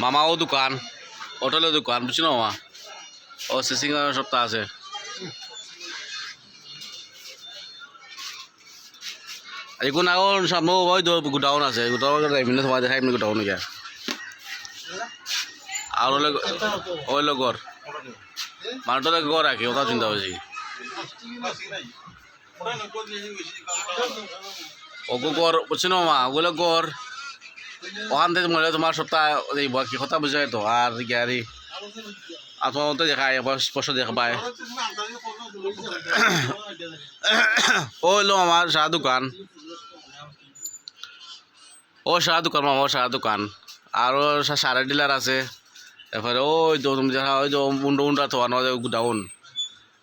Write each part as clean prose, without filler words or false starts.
মামাও দোকান হোটেলের দোকান বুঝছি না মামা ও সিসিং সপ্তাহ আছে এখন আগর সামনে ওই গোডাউন আছে গোডাউন এমনি তোমার দেখাই এমনি গোডাউন গিয়া আর হইলো ঘর মানুষটা ঘর রাখি ওটা চিন্তা করছি ওগো ঘর বুঝছি না মামা ওগুলো ঘর ওখান থেকে মনে হয় তোমার সপ্তাহ কি কথা বুঝাই তো আর গাড়ি আর তোমার মতো দেখায় স্পষ্ট দেখা পায় ও হইলো আমার সারা দোকান ও সারা দোকান মামা ও সারা দোকান আরও সারা ডিলার আছে এরপরে ওই তো তুমি দেখা ওই তো মুন্ডো মুন্ডা তো গোডাউন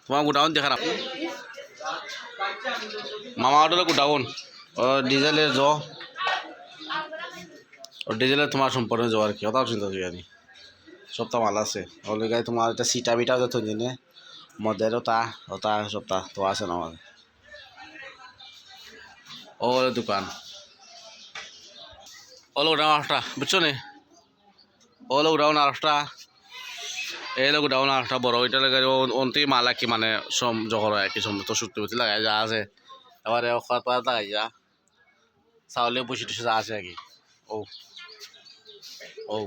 তোমার গোডাউন দেখা না মামা ওটা গোডাউন ও ডিজেলের ও ডিজেলের তোমার সম্পর্কে যাও আর কি ওটাও চিন্তা করি আমি সপ্তাহ মাল আছে ওগুলো গাড়ি তোমার এটা সিটা মিটাও যত দিনে মদের ওটা সপ্তাহ তো আছে না আমাদের ও দোকান ওলো ডাউন আটটা বুঝছো নি ওলো ডাউন আটটা এই লোক ডাউন আটটা বড় ওইটা লাগে অন্তি মালা কি মানে সম জহর হয় কি সমস্ত সত্যি বুঝতে লাগাই যা আছে এবারে খাওয়া পাওয়া লাগাই যা চাউলে বসে টসে যা আছে আর কি ও ও